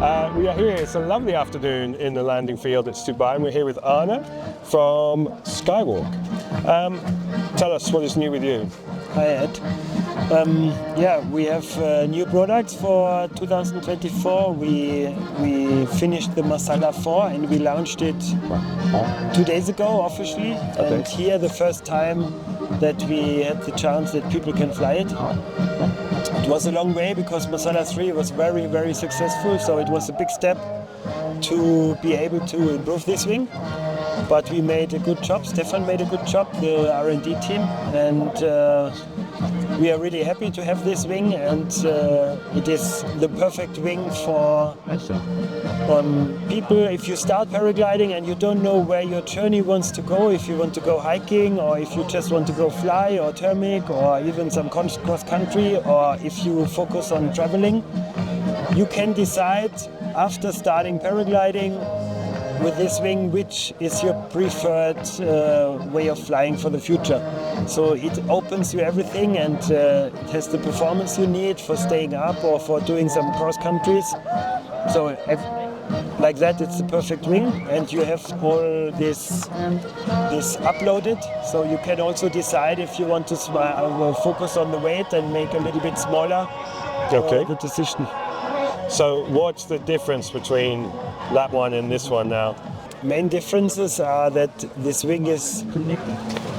We are here, it's a lovely afternoon in the landing field at Stubai, and we're here with Arne from Skywalk. Tell us what is new with you. Hi Ed. We have new products for 2024. We finished the Masala 4 and we launched it 2 days ago officially. Okay. And here the first time that we had the chance that people can fly it. It was a long way because Masala 3 was very, very successful, so it was a big step to be able to improve this wing. But we made a good job, Stefan made a good job, the R&D team, and we are really happy to have this wing, and it is the perfect wing for people. If you start paragliding and you don't know where your journey wants to go, if you want to go hiking, or if you just want to go fly or thermic, or even some cross country, or if you focus on traveling, you can decide after starting paragliding with this wing which is your preferred way of flying for the future. So it opens you everything, and it has the performance you need for staying up or for doing some cross countries. So like that, it's the perfect wing, and you have all this uploaded, so you can also decide if you want to focus on the weight and make a little bit smaller. Okay. The decision. So what's the difference between that one and this one now? Main differences are that this wing is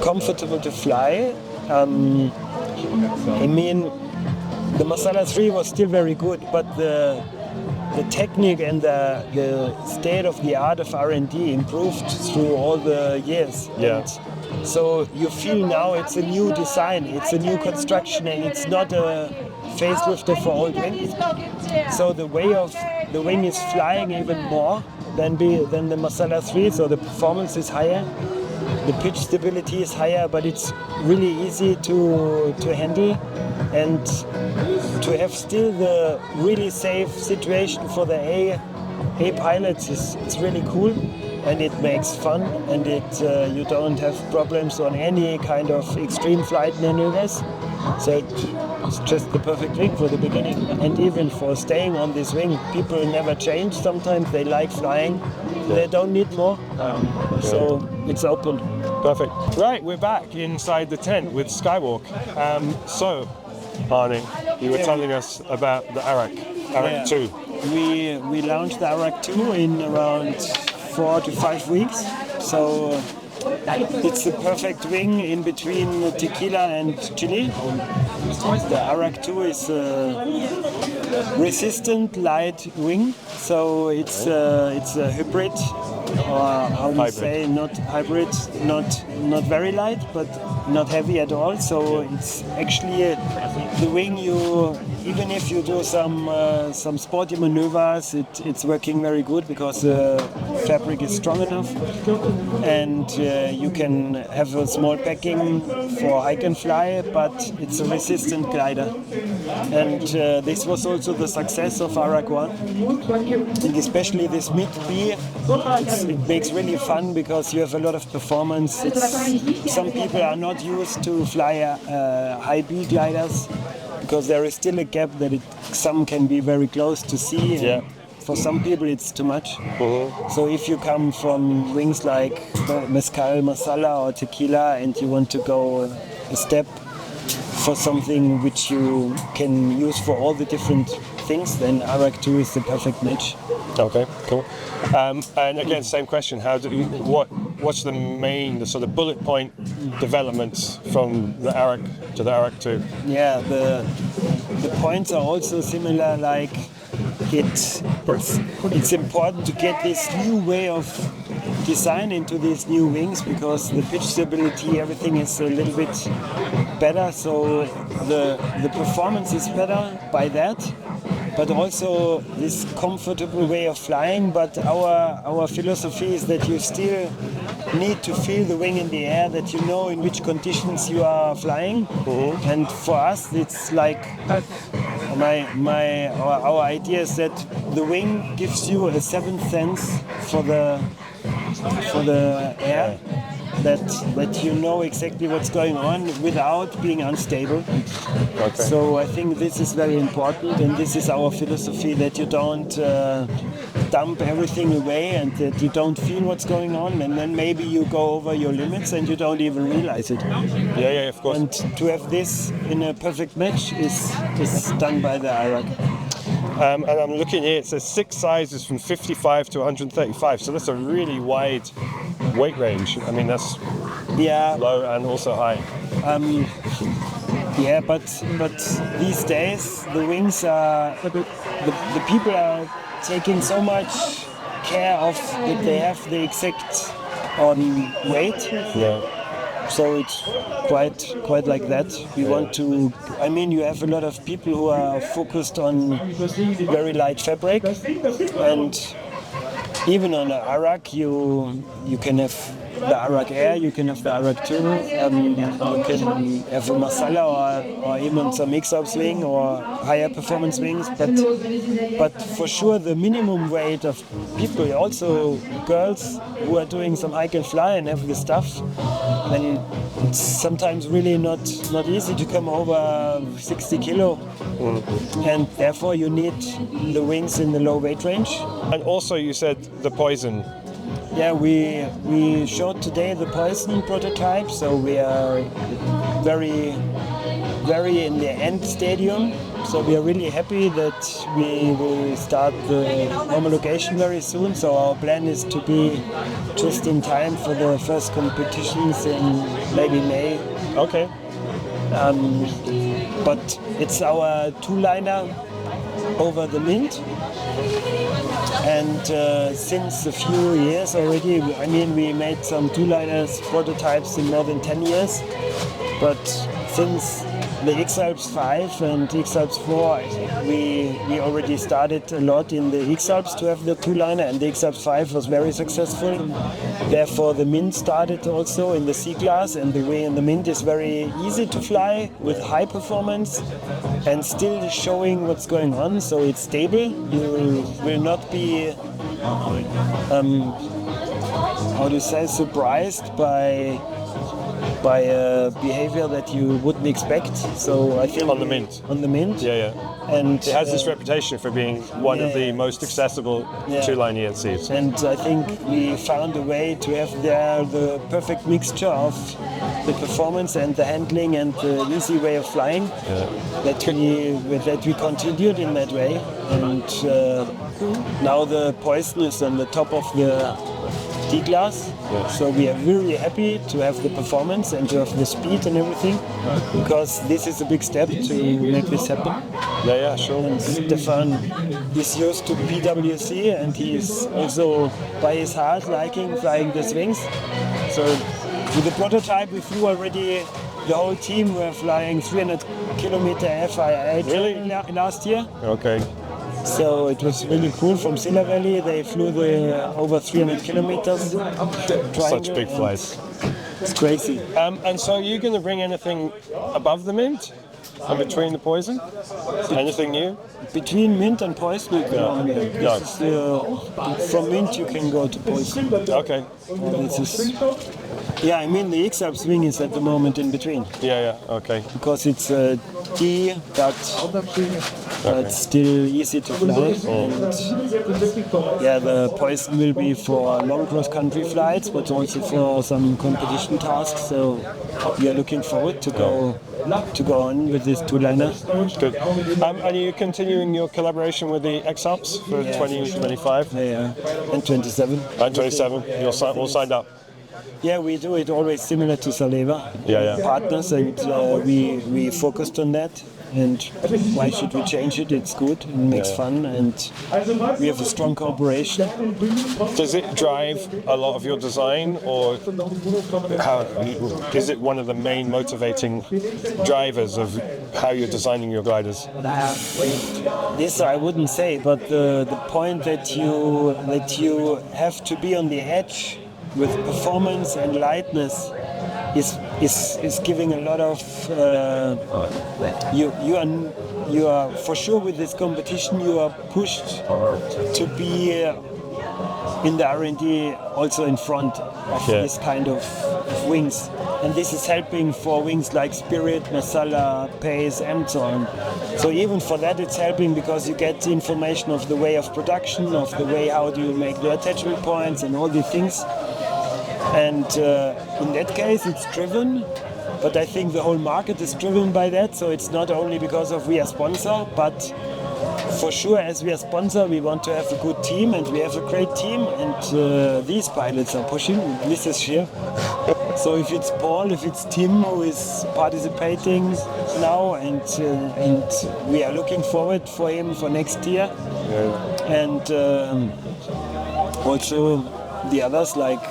comfortable to fly. I mean, the Masala 3 was still very good, but the technique and the state of the art of R&D improved through all the years. Yeah. And so you feel now it's a new design, it's a new construction, and it's not a facelifter for old wings. So the wing is flying even more than the Masala 3, so the performance is higher, the pitch stability is higher, but it's really easy to handle, and to have still the really safe situation for the A pilots it's really cool, and it makes fun, and you don't have problems on any kind of extreme flight maneuvers. So it's just the perfect wing for the beginning, and even for staying on this wing. People never change. Sometimes they like flying, they don't need more. So it's open. Perfect. Right, we're back inside the tent with Skywalk. So, Arne, you were telling us about the Arak 2. We launched the Arak 2 in around 4 to 5 weeks. So it's the perfect wing in between tequila and chili. The Arak 2 is a resistant light wing, so it's a hybrid, or how do you say, not hybrid, not very light, but not heavy at all. So it's actually the wing even if you do some sporty maneuvers, it's working very good because the fabric is strong enough, and you can have a small packing for hike and fly, but it's a resistant glider. And this was also the success of Arak 1, and especially this mid B. It makes really fun because you have a lot of performance. Some people are not used to fly high B gliders, because there is still a gap that some can be very close to sea. Yeah. For some people it's too much. Mm-hmm. So if you come from wings like Masala or tequila, and you want to go a step for something which you can use for all the different things, then Arak 2 is the perfect match. Okay, cool. And again, same question. What's the sort of bullet point developments from the Arak to the Arak 2? Yeah, the points are also similar. Like it's important to get this new way of design into these new wings, because the pitch stability, everything is a little bit better. So the performance is better by that. But also this comfortable way of flying. But our philosophy is that you still need to feel the wing in the air, that you know in which conditions you are flying. Mm-hmm. And for us, it's like our idea is that the wing gives you a seventh sense for the air, that you know exactly what's going on without being unstable. Okay. So I think this is very important, and this is our philosophy, that you don't dump everything away and that you don't feel what's going on, and then maybe you go over your limits and you don't even realize it. Yeah, of course. And to have this in a perfect match is done by the Arak. And I'm looking here, it says 6 sizes from 55 to 135, so that's a really wide weight range. I mean, that's low and also high. Yeah, but these days the wings are the people are taking so much care of that they have the exact weight. Yeah. So it's quite like that. We want to. I mean, you have a lot of people who are focused on very light fabric, and even on the Arak, you can have the Arak Air, you can have the Arak 2, you can have a Masala or even some X-Alps wing or higher performance wings. But for sure, the minimum weight of people, also girls who are doing some hike and fly and have the stuff, then it's sometimes really not easy to come over 60 kilo. And therefore you need the wings in the low weight range. And also you said the Poison. Yeah, we showed today the Poison prototype, so we are very in the end stadium. So we are really happy that we will start the homologation very soon. So our plan is to be just in time for the first competitions in maybe May. Okay. But it's our two-liner over the Mint. And since a few years already, I mean, we made some two-liners prototypes in more than 10 years. But since the X-Alps 5 and X-Alps 4, we already started a lot in the X-Alps to have the two-liner, and the X-Alps 5 was very successful. Therefore, the Mint started also in the C-Class, and the way in the Mint is very easy to fly with high performance and still showing what's going on, so it's stable. You will not be, surprised by a behavior that you wouldn't expect. So I think on the Mint. On the Mint. Yeah. And it has this reputation for being one of the most accessible two-line ENCs. And I think we found a way to have there the perfect mixture of the performance and the handling and the easy way of flying. That we continued in that way. And now the Poison is on the top of the D-Class. So we are really happy to have the performance and to have the speed and everything, because this is a big step to make this happen. Yeah, sure. And Stefan is used to PWC, and he is also by his heart liking flying the wings. So with the prototype we flew already, the whole team were flying 300 kilometer FIA last year. Okay. So it was really cool. From Silla Valley, they flew over 300 kilometers. Such big flights. It's crazy. And so are you going to bring anything above the Mint and between the Poison? Anything new? Between Mint and Poison, you can from Mint you can go to Poison. Okay. Yeah, I mean the X-Alps wing is at the moment in between. Yeah, okay. Because it's a D, but it's still easy to fly. And the Poison will be for long cross-country flights, but also for some competition tasks. So we are looking forward to go on with this two-liner. Good. Are you continuing your collaboration with the X-Alps for 2025? Yeah, and 27. And 27. You're all signed up. Yeah, we do it always similar to Saleva. Yeah. Partners, and we focused on that. And why should we change it? It's good, it makes fun, and we have a strong cooperation. Does it drive a lot of your design, or is it one of the main motivating drivers of how you're designing your gliders? This I wouldn't say, but the point that you have to be on the edge with performance and lightness is giving a lot of you are for sure with this competition you are pushed to be in the R&D also in front of this kind of wings. And this is helping for wings like Spirit, Masala, Pace, and so on. So even for that it's helping, because you get information of the way of production, of the way how do you make the attachment points and all these things. And in that case it's driven, but I think the whole market is driven by that. So it's not only because of we are sponsor, but for sure as we are sponsor we want to have a good team, and we have a great team, and these pilots are pushing. This is sheer. So if it's Paul, if it's Tim who is participating now, and we are looking forward for him for next year, and also the others like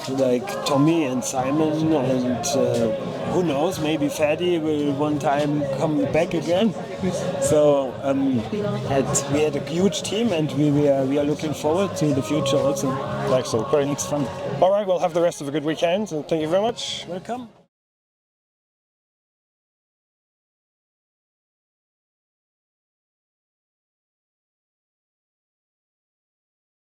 Tommy and Simon, and who knows, maybe Fadi will one time come back again. So we had a huge team, and we are looking forward to the future also. Excellent, great. Next fun. All right, we'll have the rest of a good weekend, and thank you very much. Welcome.